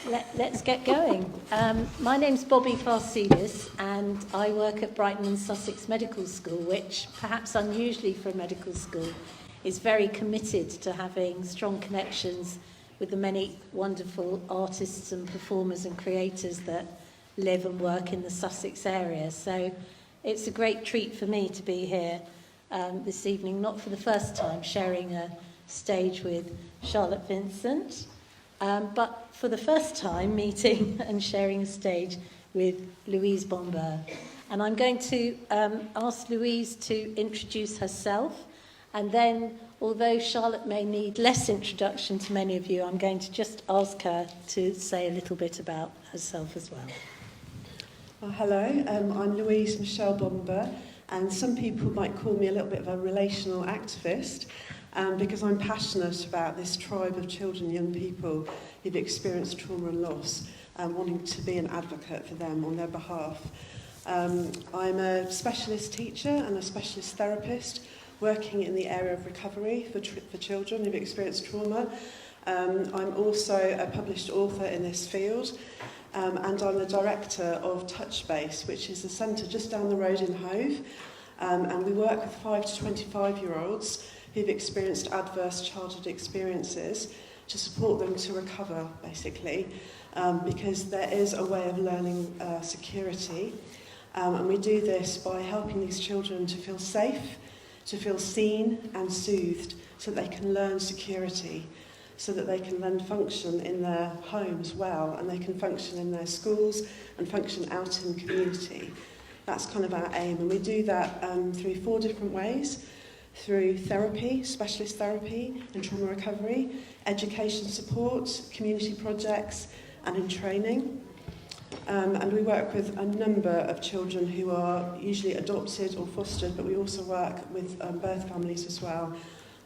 Let's get going. My name's Bobby Farsidis, and I work at Brighton and Sussex Medical School, which, perhaps unusually for a medical school, is very committed to having strong connections with the many wonderful artists and performers and creators that live and work in the Sussex area. So it's a great treat for me to be here this evening, not for the first time, sharing a stage with Charlotte Vincent, but for the first time meeting and sharing a stage with Louise Bomber. And I'm going to ask Louise to introduce herself, and then, although Charlotte may need less introduction to many of you, I'm going to just ask her to say a little bit about herself as well. Hello, I'm Louise Michelle Bomber, and some people might call me a little bit of a relational activist, because I'm passionate about this tribe of children, young people who've experienced trauma and loss, and wanting to be an advocate for them on their behalf. I'm a specialist teacher and a specialist therapist working in the area of recovery for children who've experienced trauma. I'm also a published author in this field, and I'm the director of Touchbase, which is a centre just down the road in Hove, and we work with 5 to 25-year-olds who've experienced adverse childhood experiences to support them to recover, basically, because there is a way of learning security, and we do this by helping these children to feel safe, to feel seen and soothed, so that they can learn security, so that they can then function in their homes well, and they can function in their schools and function out in the community. That's kind of our aim, and we do that through 4 different ways: through therapy, specialist therapy and trauma recovery, education support, community projects, and in training. And we work with a number of children who are usually adopted or fostered, but we also work with birth families as well.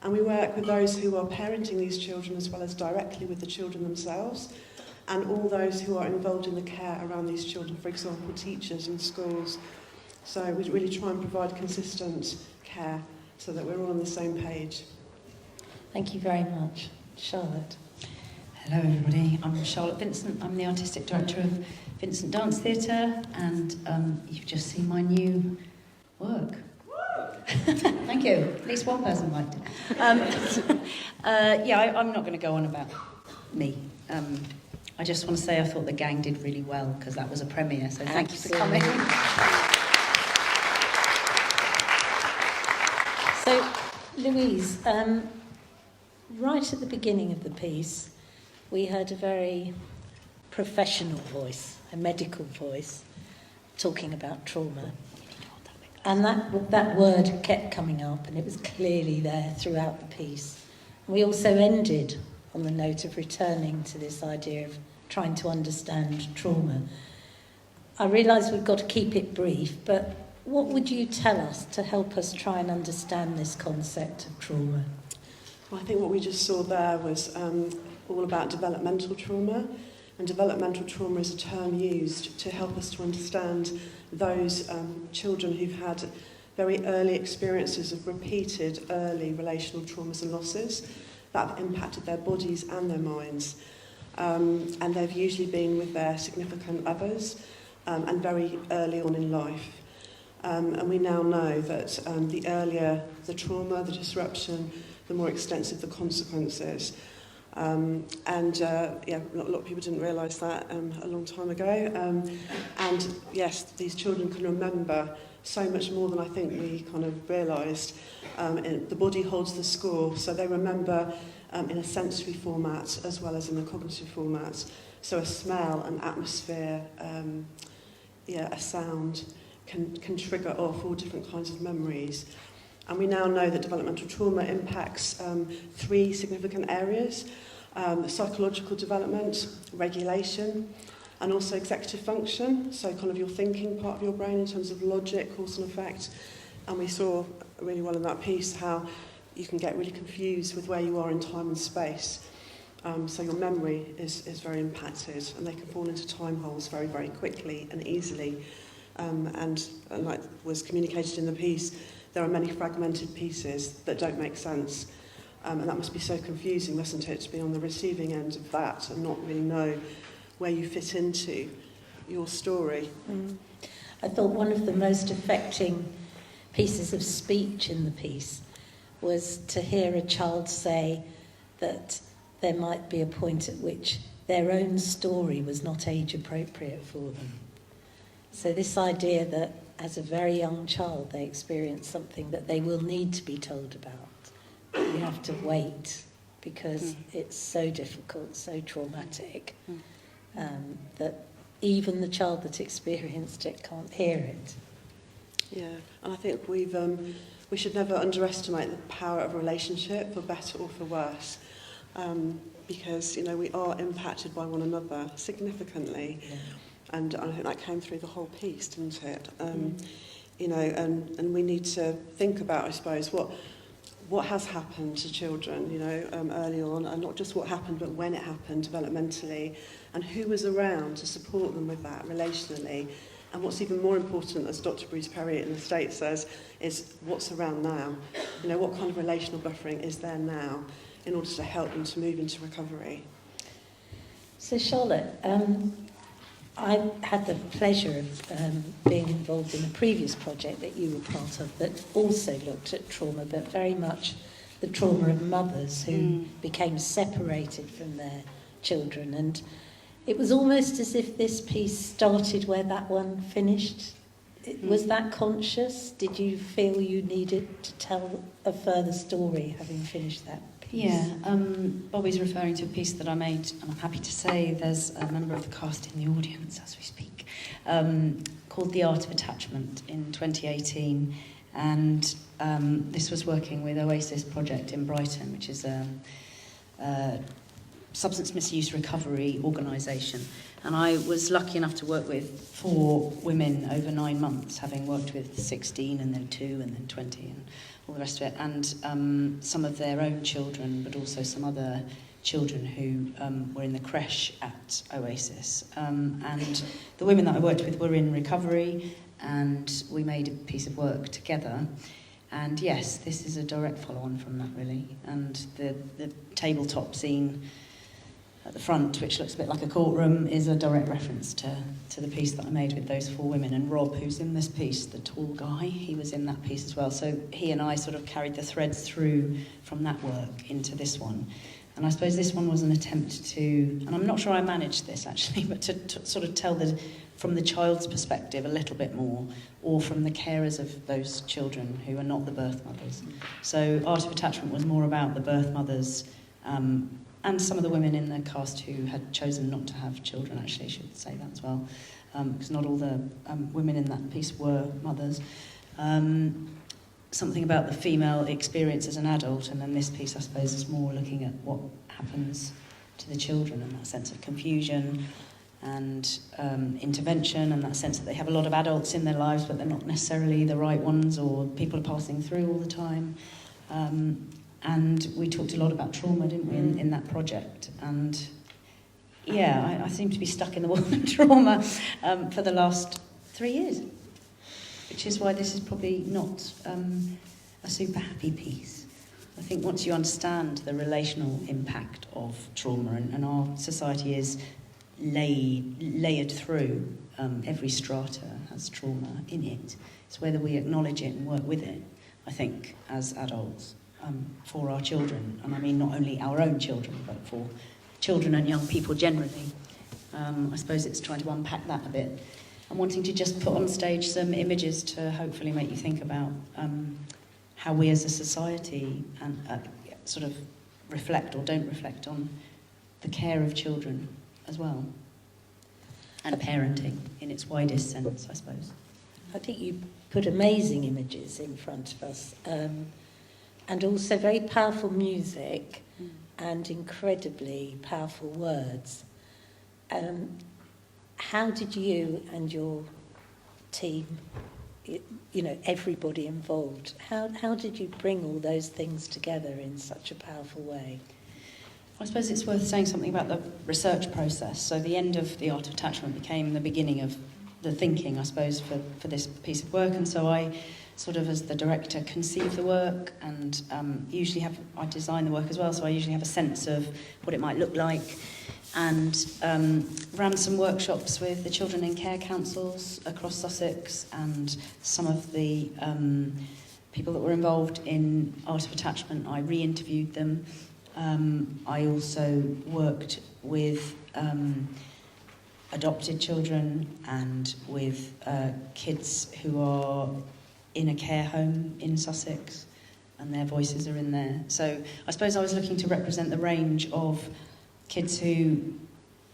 And we work with those who are parenting these children as well as directly with the children themselves, and all those who are involved in the care around these children, for example, teachers in schools. So we really try and provide consistent care so that we're all on the same page. Thank you very much. Charlotte. Hello everybody, I'm Charlotte Vincent. I'm the Artistic Director of Vincent Dance Theatre, and you've just seen my new work. Thank you. At least one person liked it. I'm not going to go on about me. I just want to say I thought the gang did really well, because that was a premiere, so thank you for coming. So, Louise, right at the beginning of the piece, we heard a very professional voice, a medical voice, talking about trauma. And that word kept coming up, and it was clearly there throughout the piece. And we also ended on the note of returning to this idea of trying to understand trauma. I realise we've got to keep it brief, but what would you tell us to help us try and understand this concept of trauma? Well, I think what we just saw there was all about developmental trauma. And developmental trauma is a term used to help us to understand those children who've had very early experiences of repeated early relational traumas and losses that have impacted their bodies and their minds. And they've usually been with their significant others and very early on in life. And we now know that the earlier the trauma, the disruption, the more extensive the consequences. A lot of people didn't realise that a long time ago. And yes, these children can remember so much more than I think we kind of realised. The body holds the score, so they remember in a sensory format as well as in a cognitive format. So a smell, an atmosphere, a sound can trigger off all different kinds of memories. And we now know that developmental trauma impacts 3 significant areas: psychological development, regulation, and also executive function, so kind of your thinking part of your brain in terms of logic, cause and effect. And we saw really well in that piece how you can get really confused with where you are in time and space. So your memory is very impacted, and they can fall into time holes very, very quickly and easily. And like was communicated in the piece, there are many fragmented pieces that don't make sense. And that must be so confusing, mustn't it, to be on the receiving end of that and not really know where you fit into your story. I thought one of the most affecting pieces of speech in the piece was to hear a child say that there might be a point at which their own story was not age appropriate for them. So this idea that as a very young child they experience something that they will need to be told about. You have to wait because it's so difficult, so traumatic, that even the child that experienced it can't hear it. Yeah, and I think we should never underestimate the power of a relationship, for better or for worse, because we are impacted by one another significantly, and I think that came through the whole piece, didn't it? And we need to think about, I suppose, what has happened to children, early on, and not just what happened, but when it happened developmentally, and who was around to support them with that relationally. And what's even more important, as Dr. Bruce Perry in the States says, is what's around now. What kind of relational buffering is there now in order to help them to move into recovery. So Charlotte, I had the pleasure of being involved in a previous project that you were part of that also looked at trauma, but very much the trauma of mothers who became separated from their children. And it was almost as if this piece started where that one finished. Was that conscious? Did you feel you needed to tell a further story having finished that piece? Yeah, Bobby's referring to a piece that I made, and I'm happy to say there's a member of the cast in the audience as we speak, called The Art of Attachment in 2018. And this was working with Oasis Project in Brighton, which is a substance misuse recovery organisation. And I was lucky enough to work with 4 women over 9 months, having worked with 16 and then 2 and then 20 and all the rest of it, and some of their own children, but also some other children who were in the creche at Oasis. And the women that I worked with were in recovery, and we made a piece of work together. And yes, this is a direct follow-on from that, really. And the tabletop scene at the front, which looks a bit like a courtroom, is a direct reference to the piece that I made with those 4 women. And Rob, who's in this piece, the tall guy, he was in that piece as well. So he and I sort of carried the threads through from that work into this one. And I suppose this one was an attempt to, and I'm not sure I managed this actually, but to sort of tell from the child's perspective a little bit more, or from the carers of those children who are not the birth mothers. So Art of Attachment was more about the birth mothers, and some of the women in the cast who had chosen not to have children, actually, I should say that as well, because not all the women in that piece were mothers. Something about the female experience as an adult, and then this piece, I suppose, is more looking at what happens to the children and that sense of confusion and intervention, and that sense that they have a lot of adults in their lives, but they're not necessarily the right ones, or people are passing through all the time. And we talked a lot about trauma, didn't we, in that project? And yeah, I seem to be stuck in the world of trauma for the last 3 years, which is why this is probably not a super happy piece. I think once you understand the relational impact of trauma, and our society is layered through, every strata has trauma in it. It's whether we acknowledge it and work with it, I think, as adults. For our children, and I mean not only our own children, but for children and young people generally. I suppose it's trying to unpack that a bit. I'm wanting to just put on stage some images to hopefully make you think about how we as a society sort of reflect or don't reflect on the care of children as well, and parenting in its widest sense, I suppose. I think you put amazing images in front of us. And also very powerful music and incredibly powerful words. How did you and your team, everybody involved, how did you bring all those things together in such a powerful way? I suppose it's worth saying something about the research process. So the end of The Art of Attachment became the beginning of the thinking, I suppose, for this piece of work. And so I sort of, as the director, conceive the work, and I design the work as well, so I usually have a sense of what it might look like. and ran some workshops with the children in care councils across Sussex and some of the people that were involved in art of attachment. I re-interviewed them. I also worked with adopted children and with kids who are in a care home in Sussex, and their voices are in there. So I suppose I was looking to represent the range of kids who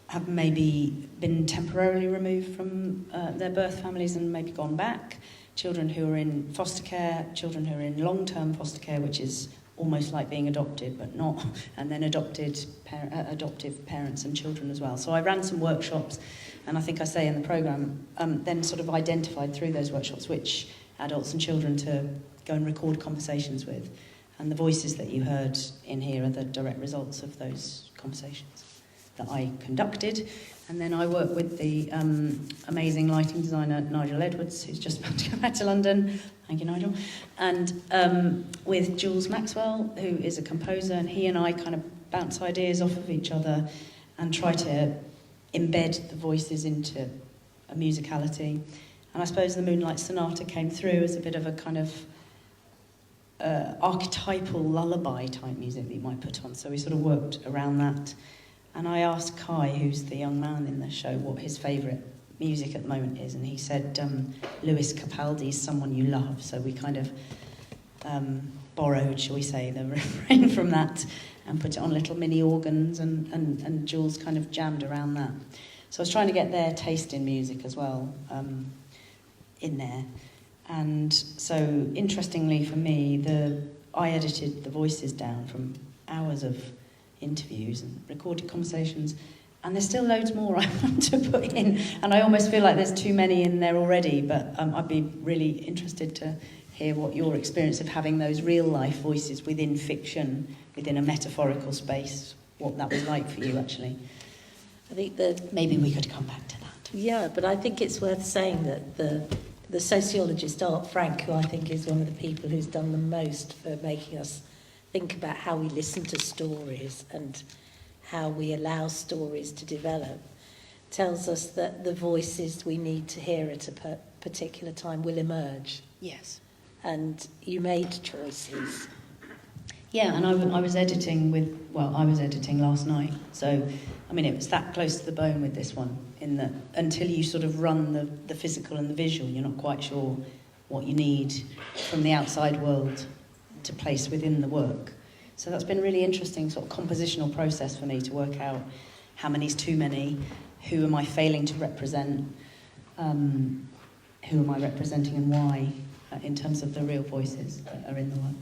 have maybe been temporarily removed from their birth families and maybe gone back, children who are in foster care, children who are in long-term foster care, which is almost like being adopted but not, and then adoptive parents and children as well. So I ran some workshops, and I think I say in the programme, then sort of identified through those workshops which adults and children to go and record conversations with. And the voices that you heard in here are the direct results of those conversations that I conducted. And then I worked with the amazing lighting designer Nigel Edwards, who's just about to go back to London. Thank you, Nigel. And with Jules Maxwell, who is a composer, and he and I kind of bounce ideas off of each other and try to embed the voices into a musicality. And I suppose the Moonlight Sonata came through as a bit of a kind of archetypal lullaby type music that you might put on. So we sort of worked around that. And I asked Kai, who's the young man in the show, what his favourite music at the moment is, and he said Lewis Capaldi's Someone You Love. So we kind of borrowed, shall we say, the refrain from that and put it on little mini organs, and Jules kind of jammed around that. So I was trying to get their taste in music as well in there. And so, interestingly for me, I edited the voices down from hours of interviews and recorded conversations, and there's still loads more I want to put in, and I almost feel like there's too many in there already, but I'd be really interested to hear what your experience of having those real-life voices within fiction, within a metaphorical space, what that was like for you, actually. I think maybe we could come back to that. Yeah, but I think it's worth saying that the sociologist Art Frank, who I think is one of the people who's done the most for making us think about how we listen to stories and how we allow stories to develop, tells us that the voices we need to hear at a particular time will emerge. Yes. And you made choices. Yeah, and I was editing last night. So, I mean, it was that close to the bone with this one, in that until you sort of run the physical and the visual, you're not quite sure what you need from the outside world to place within the work. So that's been a really interesting sort of compositional process for me to work out how many is too many, who am I failing to represent, who am I representing and why, in terms of the real voices that are in the work.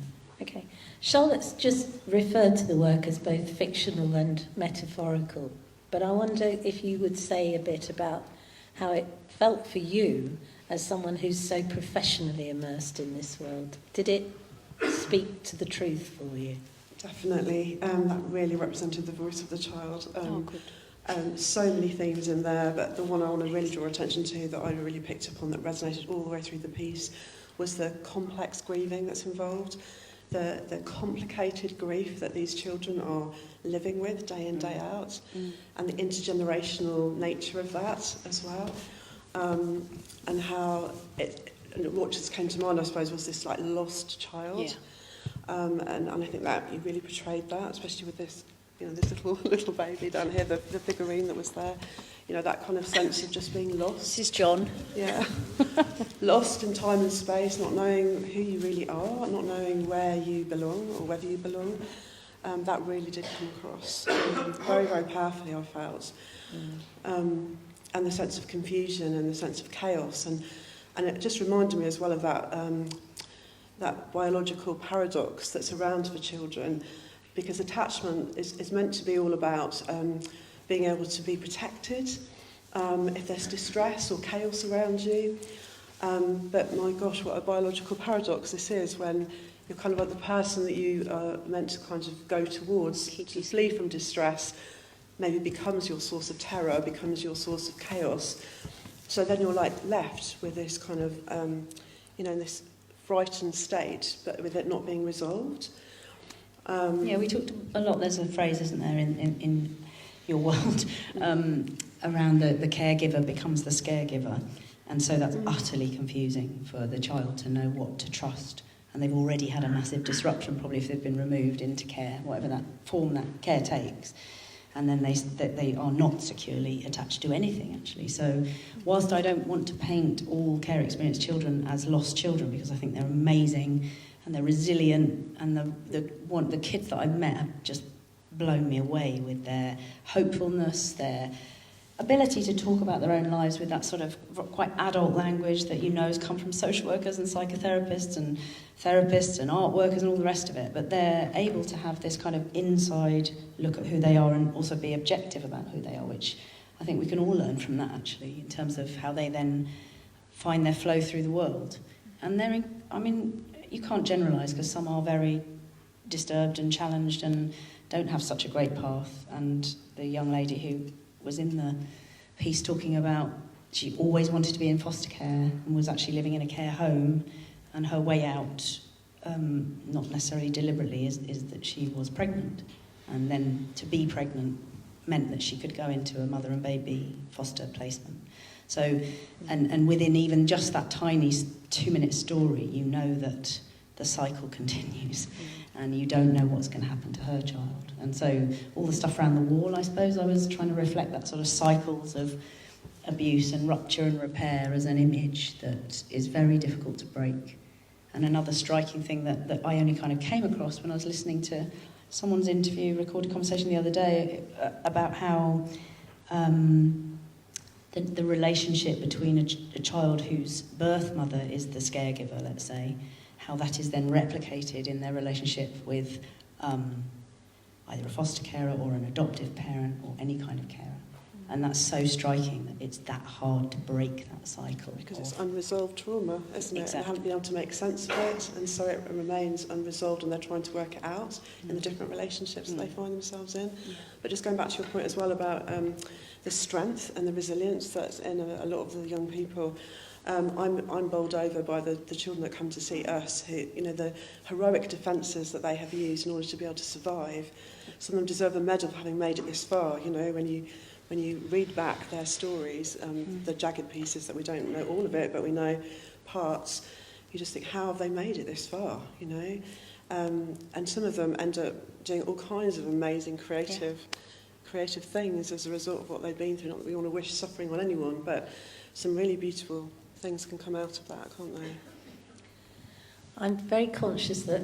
Okay. Charlotte's just referred to the work as both fictional and metaphorical, but I wonder if you would say a bit about how it felt for you as someone who's so professionally immersed in this world. Did it speak to the truth for you? Definitely. That really represented the voice of the child. Good. So many themes in there, but the one I want to really draw attention to that I really picked up on that resonated all the way through the piece was the complex grieving that's involved, the complicated grief that these children are living with day in, day out, and the intergenerational nature of that as well, and how what just came to mind, I suppose, was this like lost child. Yeah. And I think that you really portrayed that, especially with this, this little baby down here, the figurine that was there. That kind of sense of just being lost. This is John. Yeah. Lost in time and space, not knowing who you really are, not knowing where you belong or whether you belong. That really did come across very, very powerfully, I felt. And the sense of confusion and the sense of chaos. And it just reminded me as well of that biological paradox that's around for children, because attachment is meant to be all about being able to be protected if there's distress or chaos around you. But my gosh, what a biological paradox this is when you're kind of like the person that you are meant to kind of go towards to flee from distress maybe becomes your source of terror, becomes your source of chaos. So then you're like left with this kind of, in this frightened state, but with it not being resolved. Yeah, we talked a lot. There's a phrase, isn't there, in your world, around the caregiver becomes the scaregiver. And so that's utterly confusing for the child to know what to trust. And they've already had a massive disruption, probably if they've been removed into care, whatever that form that care takes. And then they are not securely attached to anything, actually. So whilst I don't want to paint all care experienced children as lost children, because I think they're amazing and they're resilient, and the kids that I've met have just blown me away with their hopefulness, their ability to talk about their own lives with that sort of quite adult language that you know has come from social workers and psychotherapists and therapists and art workers and all the rest of it, but they're able to have this kind of inside look at who they are and also be objective about who they are, which I think we can all learn from that, actually, in terms of how they then find their flow through the world. And you can't generalise, because some are very disturbed and challenged and don't have such a great path. And the young lady who was in the piece talking about she always wanted to be in foster care and was actually living in a care home, and her way out, not necessarily deliberately, is that she was pregnant, and then to be pregnant meant that she could go into a mother and baby foster placement. So, and within even just that tiny 2-minute story, you know that the cycle continues, and you don't know what's going to happen to her child. And so all the stuff around the wall, I suppose, I was trying to reflect that sort of cycles of abuse and rupture and repair as an image that is very difficult to break. And another striking thing that I only kind of came across when I was listening to someone's recorded conversation the other day about how the relationship between a child whose birth mother is the caregiver, let's say, how that is then replicated in their relationship with either a foster carer or an adoptive parent or any kind of carer. And that's so striking that it's that hard to break that cycle. Because it's unresolved trauma, isn't it? Exactly. They haven't been able to make sense of it, and so it remains unresolved, and they're trying to work it out in the different relationships that they find themselves in. But just going back to your point as well about the strength and the resilience that's in a lot of the young people, I'm bowled over by the children that come to see us, who, the heroic defences that they have used in order to be able to survive. Some of them deserve a medal for having made it this far. When you read back their stories, the jagged pieces that we don't know all of it, but we know parts, you just think, how have they made it this far, And some of them end up doing all kinds of amazing creative things as a result of what they've been through. Not that we want to wish suffering on anyone, but some really beautiful things can come out of that, can't they? I'm very conscious that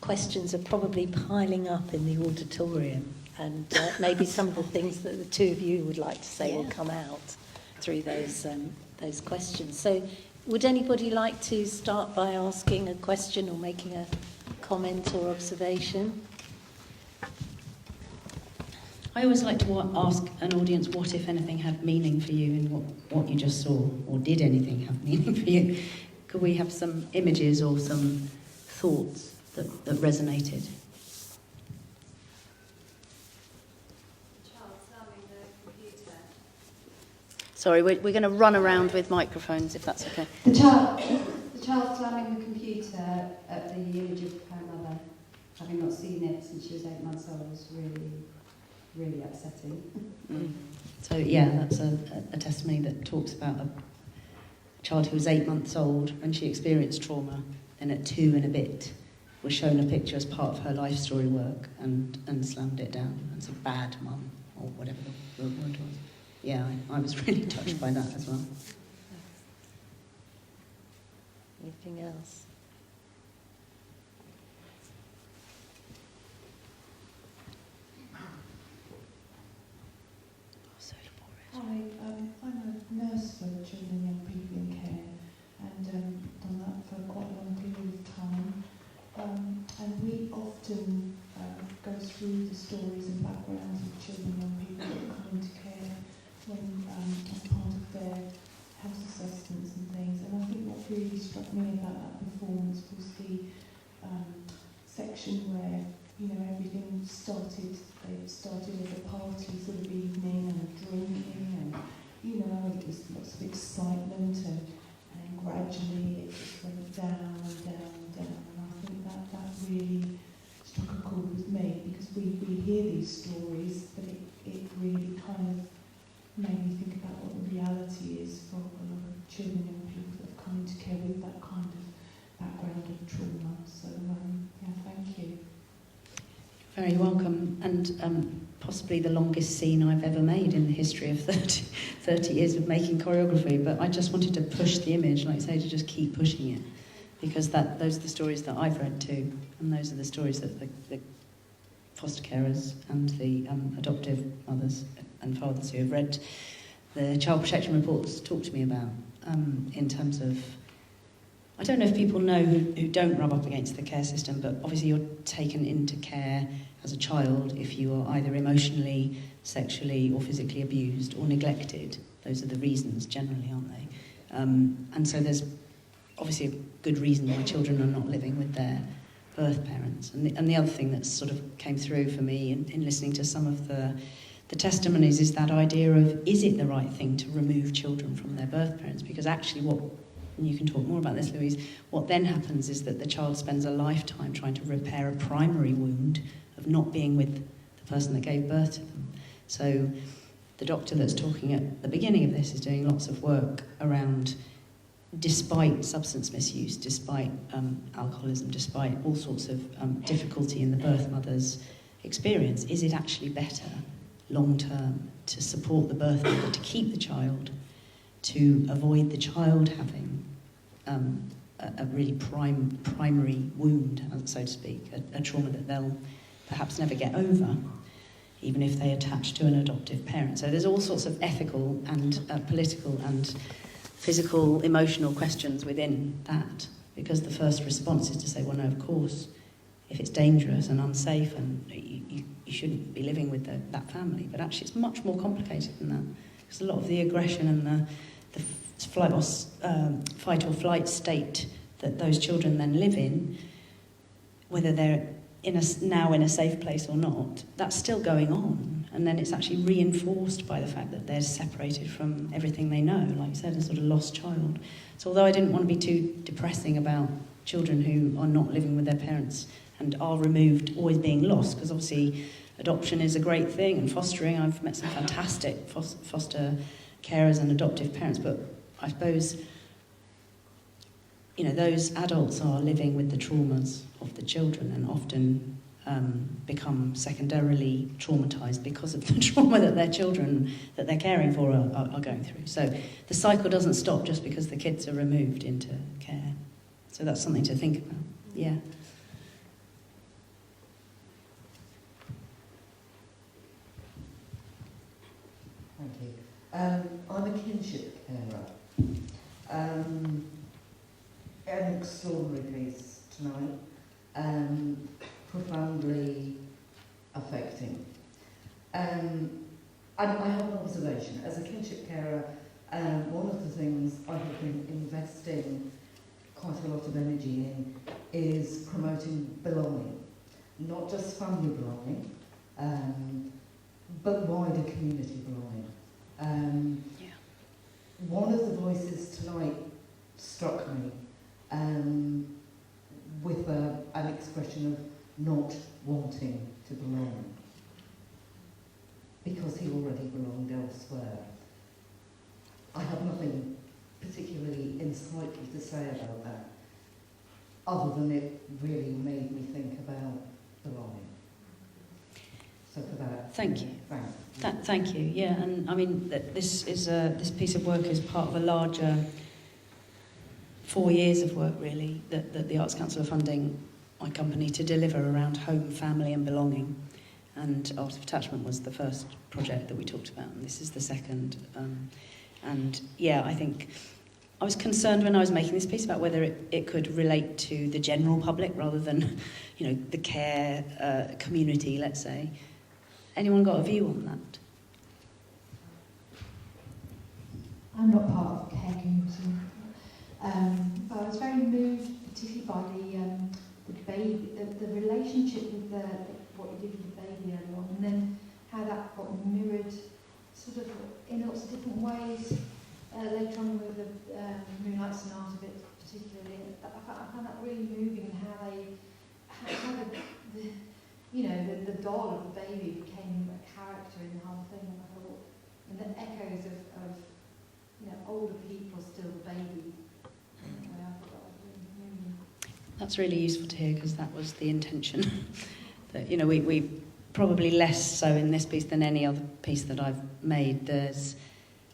questions are probably piling up in the auditorium, and maybe some of the things that the two of you would like to say will come out through those questions. So would anybody like to start by asking a question or making a comment or observation? I always like to ask an audience what, if anything, had meaning for you in what you just saw, or did anything have meaning for you? Could we have some images or some thoughts that resonated? Sorry, we're going to run around with microphones, if that's okay. The child slamming the computer at the image of her mother, having not seen it since she was 8 months old, was really, really upsetting. So yeah, that's a testimony that talks about a child who was 8 months old when she experienced trauma, and at 2 and a bit was shown a picture as part of her life story work and slammed it down as a bad mum, or whatever the word was. Yeah, I was really touched by that as well. Anything else? Hi, I'm a nurse for children and young people in care, and done that for quite a long period of time. And we often go through the stories and backgrounds of children and young people that come into care when as part of their health assessments and things. And I think what really struck me about that performance was the section where everything started. They started with a party sort of evening and drinking, and it was lots of excitement, and gradually it just went down and down and down. And I think that really struck a chord with me, because we hear these stories, but it really kind of made me think about what the reality is for a lot of children and young people that have come into care with that kind of background of trauma. So, yeah, thank you. Very welcome, and possibly the longest scene I've ever made in the history of 30 years of making choreography, but I just wanted to push the image, like I say, to just keep pushing it, because those are the stories that I've read too, and those are the stories that the foster carers and the adoptive mothers and fathers who have read the child protection reports talk to me about, in terms of, I don't know if people know who don't rub up against the care system, but obviously you're taken into care as a child if you are either emotionally, sexually or physically abused or neglected. Those are the reasons generally, aren't they? And so there's obviously a good reason why children are not living with their birth parents. And the other thing that sort of came through for me in listening to some of the testimonies is that idea of, is it the right thing to remove children from their birth parents? Because actually and you can talk more about this, Louise, what then happens is that the child spends a lifetime trying to repair a primary wound of not being with the person that gave birth to them. So the doctor that's talking at the beginning of this is doing lots of work around, despite substance misuse, despite alcoholism, despite all sorts of difficulty in the birth mother's experience, is it actually better long-term to support the birth mother, to keep the child, to avoid the child having a really primary wound, so to speak, a trauma that they'll perhaps never get over, even if they attach to an adoptive parent. So there's all sorts of ethical and political and physical, emotional questions within that, because the first response is to say, well, no, of course, if it's dangerous and unsafe, and you shouldn't be living with that family. But actually it's much more complicated than that, because a lot of the aggression and the fight or flight state that those children then live in, whether they're now in a safe place or not, that's still going on. And then it's actually reinforced by the fact that they're separated from everything they know, like you said, a sort of lost child. So although I didn't want to be too depressing about children who are not living with their parents and are removed, always being lost, because obviously adoption is a great thing, and fostering, I've met some fantastic foster carers and adoptive parents, but I suppose, you know, those adults are living with the traumas of the children and often become secondarily traumatised because of the trauma that their children that they're caring for are going through. So the cycle doesn't stop just because the kids are removed into care. So that's something to think about. Yeah. Thank you. I'm a kinship carer. An extraordinary piece tonight, profoundly affecting. And I have an observation. As a kinship carer, one of the things I have been investing quite a lot of energy in is promoting belonging. Not just family belonging, but wider community belonging. One of the voices tonight struck me with an expression of not wanting to belong, because he already belonged elsewhere. I have nothing particularly insightful to say about that, other than it really made me think about belonging. So for that, thank you. Thanks. Thank you. Yeah, and I mean this piece of work is part of a larger 4 years of work, really, that the Arts Council are funding my company to deliver around home, family, and belonging. And Art of Attachment was the first project that we talked about, and this is the second. And yeah, I think I was concerned when I was making this piece about whether it could relate to the general public rather than, you know, the care community, let's say. Anyone got a view on that? I'm not part of the care community, but I was very moved, particularly by the baby, the relationship with what you did with the baby earlier on, and then how that got mirrored, sort of in lots of different ways later on with the Moonlight Sonata bit, particularly. I found that really moving, and how you know, the doll of the baby became a character in the whole thing, and I thought, and the echoes of you know, older people still the baby. Anyway, I thought that was really That's really useful to hear, because that was the intention. That, you know, we probably less so in this piece than any other piece that I've made. I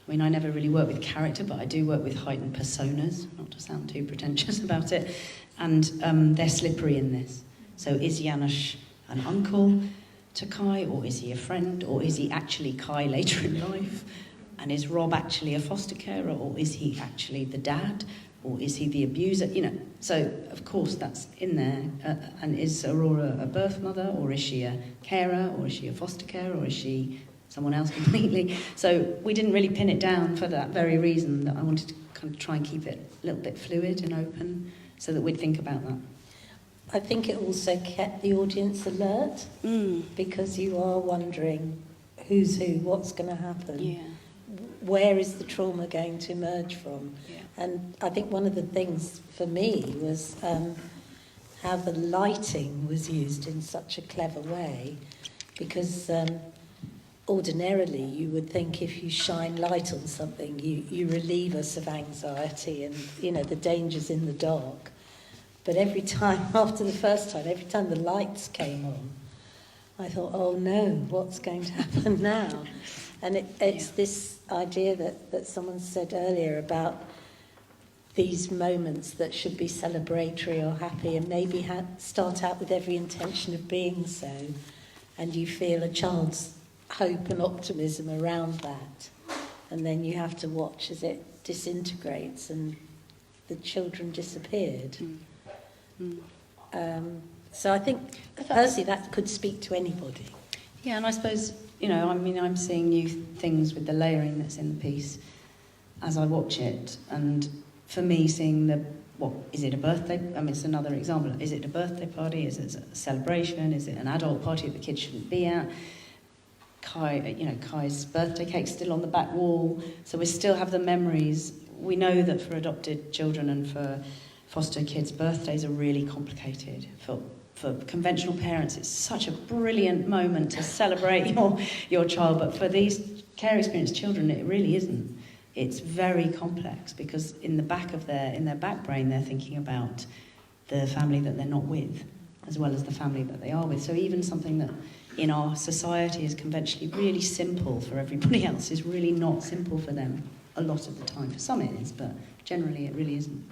mean, I never really work with character, but I do work with heightened personas, not to sound too pretentious about it, and they're slippery in this. So is Janusz an uncle to Kai, or is he a friend, or is he actually Kai later in life? And is Rob actually a foster carer, or is he actually the dad, or is he the abuser? You know, so of course that's in there. And is Aurora a birth mother, or is she a carer, or is she a foster carer, or is she someone else completely? So we didn't really pin it down for that very reason, that I wanted to kind of try and keep it a little bit fluid and open, so that we'd think about that. I think it also kept the audience alert, because you are wondering who's who, what's going to happen, Yeah. where is the trauma going to emerge from. Yeah. And I think one of the things for me was how the lighting was used in such a clever way, because ordinarily you would think if you shine light on something, you relieve us of anxiety and, you know, the dangers in the dark. But every time, after the first time, every time the lights came on, I thought, oh no, what's going to happen now? And it's this idea that someone said earlier about these moments that should be celebratory or happy, and maybe start out with every intention of being so, and you feel a child's hope and optimism around that. And then you have to watch as it disintegrates and the children disappeared. So I think, personally, that could speak to anybody. Yeah, and I suppose, you know, I mean, I'm seeing new things with the layering that's in the piece as I watch it. And for me, seeing what, is it a birthday? I mean, it's another example. Is it a birthday party? Is it a celebration? Is it an adult party that the kids shouldn't be at? Kai's birthday cake's still on the back wall. So we still have the memories. We know that for adopted children and for foster kids, birthdays are really complicated. For conventional parents, it's such a brilliant moment to celebrate your child, but for these care experienced children, it really isn't. It's very complex, because in their back brain, they're thinking about the family that they're not with, as well as the family that they are with. So even something that in our society is conventionally really simple for everybody else is really not simple for them a lot of the time. For some it is, but generally it really isn't.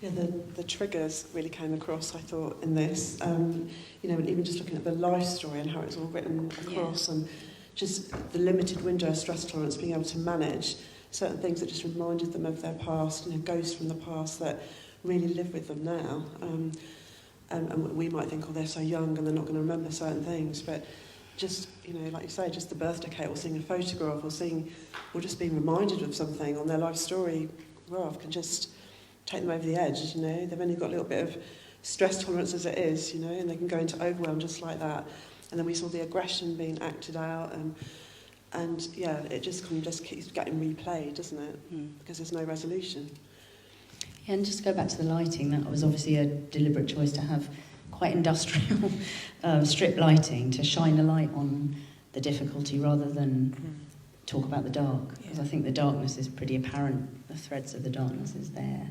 Yeah, the triggers really came across, I thought, in this. You know, and even just looking at the life story and how it's all written across, and just the limited window of stress tolerance, being able to manage certain things that just reminded them of their past, you know, ghosts from the past that really live with them now. And we might think, oh, they're so young and they're not going to remember certain things, but just, you know, like you say, just the birthday cake, or seeing a photograph, or just being reminded of something on their life story graph can just take them over the edge, you know. They've only got a little bit of stress tolerance as it is, you know, and they can go into overwhelm just like that. And then we saw the aggression being acted out, and yeah, it just kind of just keeps getting replayed, doesn't it? Because there's no resolution. Yeah, and just to go back to the lighting, that was obviously a deliberate choice to have quite industrial strip lighting to shine a light on the difficulty rather than talk about the dark. Because I think the darkness is pretty apparent, the threads of the darkness is there.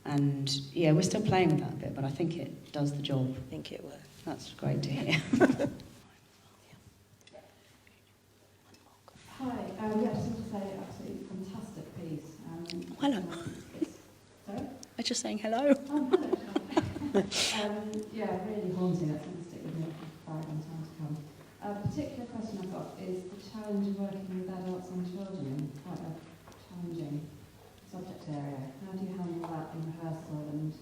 And yeah, we're still playing with that a bit, but I think it does the job. I think it works. That's great to hear. Hi, yeah, I just want to say, absolutely fantastic piece. Hello. Sorry? I'm just saying hello. Oh, hello. Yeah, really haunting. That's going to stick with me for a long time to come. A particular question I've got is the challenge of working with adults and children, quite a challenging subject area. How do you handle that in rehearsal, and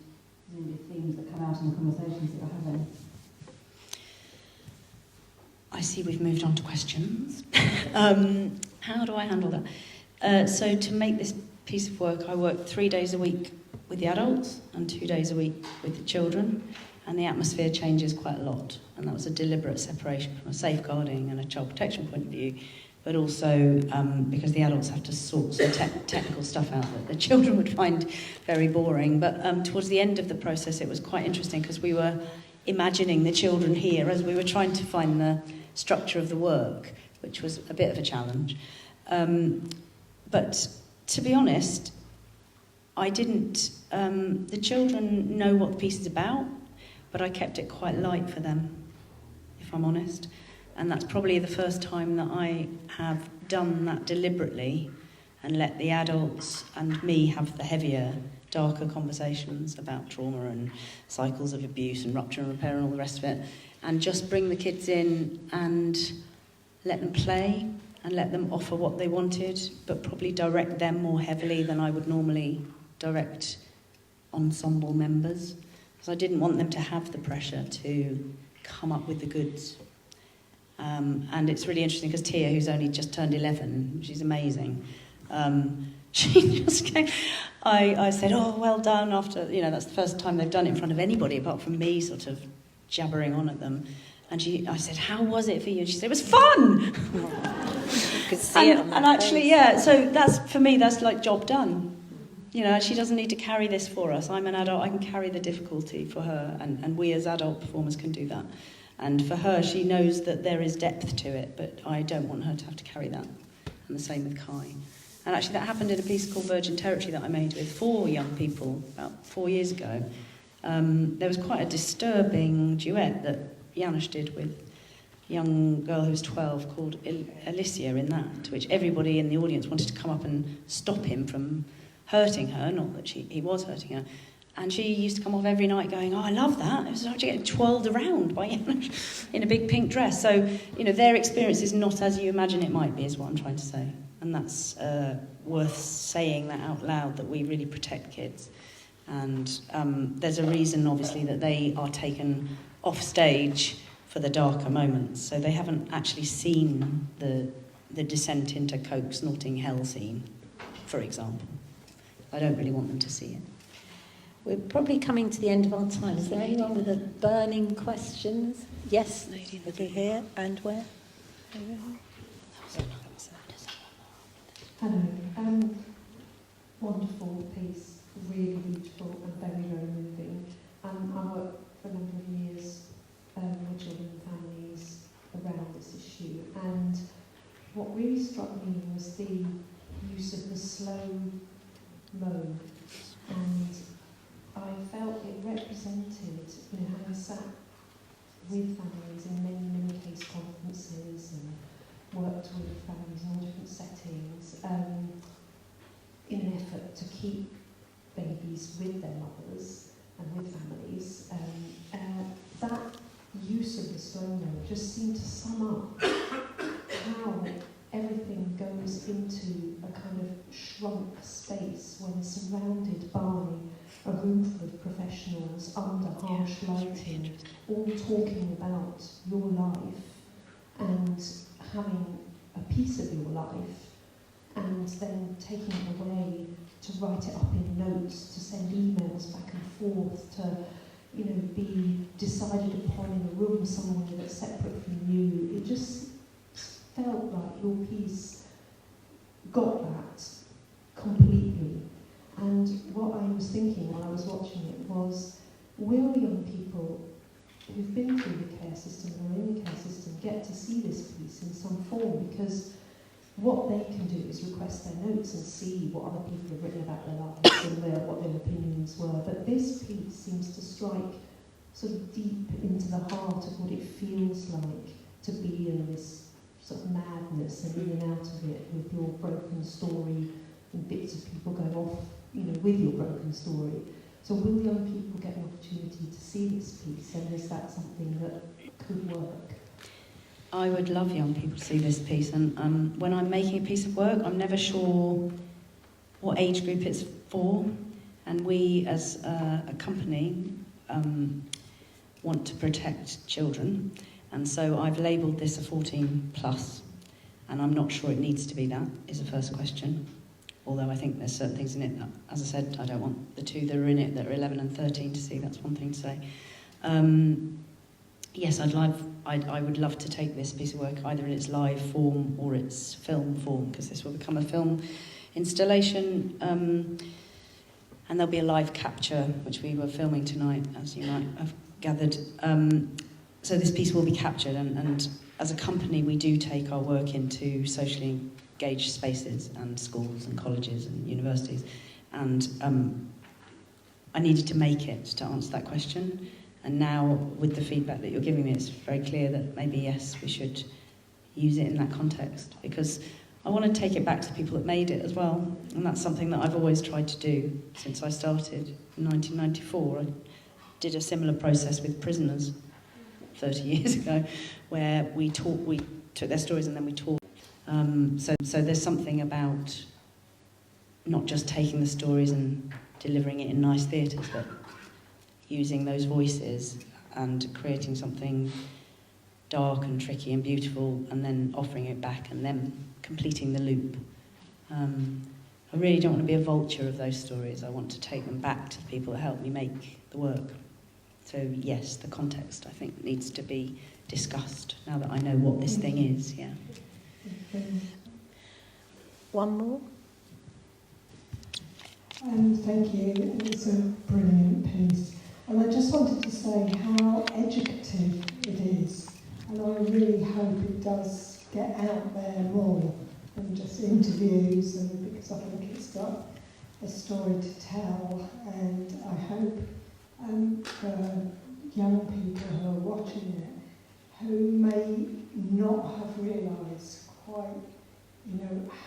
presumably themes that come out in the conversations that you're having? I see we've moved on to questions. How do I handle that? So to make this piece of work, I work 3 days a week with the adults and 2 days a week with the children, and the atmosphere changes quite a lot. And that was a deliberate separation from a safeguarding and a child protection point of view but also because the adults have to sort some technical stuff out that the children would find very boring. But towards the end of the process, it was quite interesting because we were imagining the children here as we were trying to find the structure of the work, which was a bit of a challenge. But to be honest, I didn't... the children know what the piece is about, but I kept it quite light for them, if I'm honest. And that's probably the first time that I have done that deliberately and let the adults and me have the heavier, darker conversations about trauma and cycles of abuse and rupture and repair and all the rest of it, and just bring the kids in and let them play and let them offer what they wanted, but probably direct them more heavily than I would normally direct ensemble members, because I didn't want them to have the pressure to come up with the goods. And it's really interesting because Tia, who's only just turned 11, she's amazing, she just came, I said, oh, well done, after, that's the first time they've done it in front of anybody apart from me sort of jabbering on at them. And I said, how was it for you? And she said, it was fun! You could see it on and actually, yeah, so that's, for me, that's like job done. She doesn't need to carry this for us. I'm an adult, I can carry the difficulty for her, and we as adult performers can do that. And for her, she knows that there is depth to it, but I don't want her to have to carry that. And the same with Kai. And actually that happened in a piece called Virgin Territory that I made with 4 young people about 4 years ago. There was quite a disturbing duet that Janusz did with a young girl who was 12 called Alicia in that, to which everybody in the audience wanted to come up and stop him from hurting her, not that he was hurting her. And she used to come off every night going, oh, I love that. It was like getting twirled around by Janusz in a big pink dress. So, their experience is not as you imagine it might be, is what I'm trying to say. And that's worth saying that out loud, that we really protect kids. And there's a reason, obviously, that they are taken off stage for the darker moments. So they haven't actually seen the descent into coke snorting hell scene, for example. I don't really want them to see it. We're probably coming to the end of our time. Is there anyone with a burning questions? Yes, over here, and where? Hello. Wonderful piece, really beautiful and very, very moving. I worked for a number of years with children and families around this issue, and what really struck me was the use of the slow mo, and I felt it represented, having sat with families in many, many case conferences and worked with families in all different settings, in an effort to keep babies with their mothers and with families. That use of the slow-mo just seemed to sum up how everything goes into a kind of shrunk space when surrounded by a room full of professionals under harsh lighting, all talking about your life and having a piece of your life, and then taking it away to write it up in notes, to send emails back and forth, to be decided upon in a room somewhere that's separate from you. It just felt like your piece got that completely. And what I was thinking while I was watching it was, will young people who've been through the care system or in the care system get to see this piece in some form? Because what they can do is request their notes and see what other people have written about their lives and what their opinions were. But this piece seems to strike sort of deep into the heart of what it feels like to be in this sort of madness and in and out of it with your broken story and bits of people going off, with your broken story. So will young people get an opportunity to see this piece, and is that something that could work? I would love young people to see this piece, and when I'm making a piece of work, I'm never sure what age group it's for, and we as a company want to protect children, and so I've labelled this a 14 plus, and I'm not sure it needs to be that, is the first question. Although I think there's certain things in it that, as I said, I don't want the two that are in it that are 11 and 13 to see, that's one thing to say. Yes, I'd love I would love to take this piece of work either in its live form or its film form, because this will become a film installation, and there'll be a live capture, which we were filming tonight, as you might have gathered. So this piece will be captured, and as a company we do take our work into socially engaged spaces and schools and colleges and universities, and I needed to make it to answer that question. And now, with the feedback that you're giving me, it's very clear that maybe, yes, we should use it in that context, because I want to take it back to the people that made it as well. And that's something that I've always tried to do since I started in 1994. I did a similar process with prisoners 30 years ago, where we took their stories and then we taught. So there's something about not just taking the stories and delivering it in nice theatres, but using those voices and creating something dark and tricky and beautiful, and then offering it back and then completing the loop. I really don't want to be a vulture of those stories. I want to take them back to the people that helped me make the work. So yes, the context, I think, needs to be discussed now that I know what this thing is. Yeah. One more. Thank you. It's a brilliant piece. And I just wanted to say how educative it is. And I really hope it does get out there more than just interviews, and because I think it's got a story to tell. And I hope for young people who are watching it, who may not have realised quite,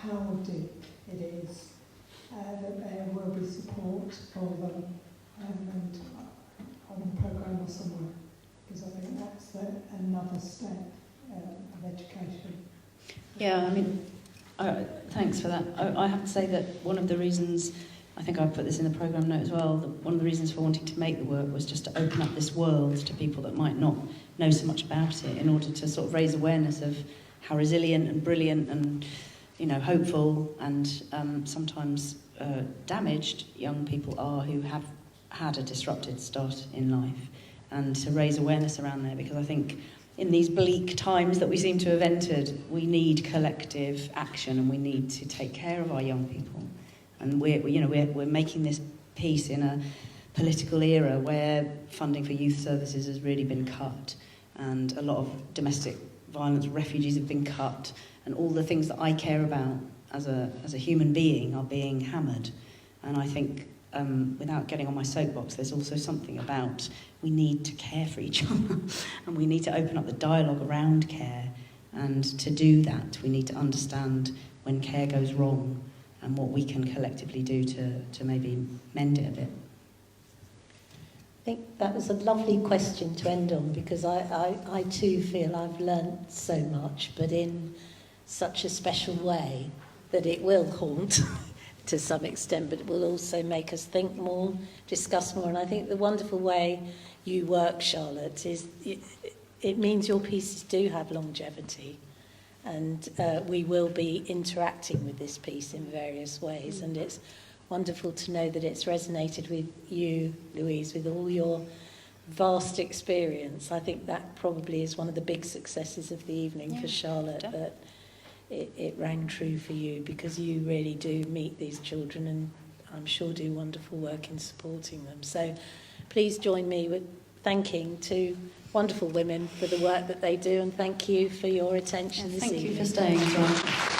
how deep it is, that there will be support for them, and on the programme or somewhere, because I think that's another step of education. Yeah, I mean, thanks for that. I have to say that one of the reasons, I think I put this in the programme note as well, that one of the reasons for wanting to make the work was just to open up this world to people that might not know so much about it, in order to sort of raise awareness of how resilient and brilliant and, hopeful and sometimes damaged young people are who have had a disrupted start in life, and to raise awareness around there, because I think in these bleak times that we seem to have entered, we need collective action, and we need to take care of our young people. And we're making this piece in a political era where funding for youth services has really been cut, and a lot of domestic violence refugees have been cut, and all the things that I care about as a human being are being hammered. And I think, without getting on my soapbox, there's also something about we need to care for each other, and we need to open up the dialogue around care. And to do that, we need to understand when care goes wrong and what we can collectively do to maybe mend it a bit. I think that was a lovely question to end on, because I too feel I've learnt so much, but in such a special way that it will haunt to some extent, but it will also make us think more, discuss more. And I think the wonderful way you work, Charlotte, is it means your pieces do have longevity, and we will be interacting with this piece in various ways. And it's wonderful to know that it's resonated with you, Louise, with all your vast experience. I think that probably is one of the big successes of the evening for Charlotte, that it rang true for you, because you really do meet these children and I'm sure do wonderful work in supporting them. So please join me with thanking two wonderful women for the work that they do, and thank you for your attention this evening. Thank you for staying as well.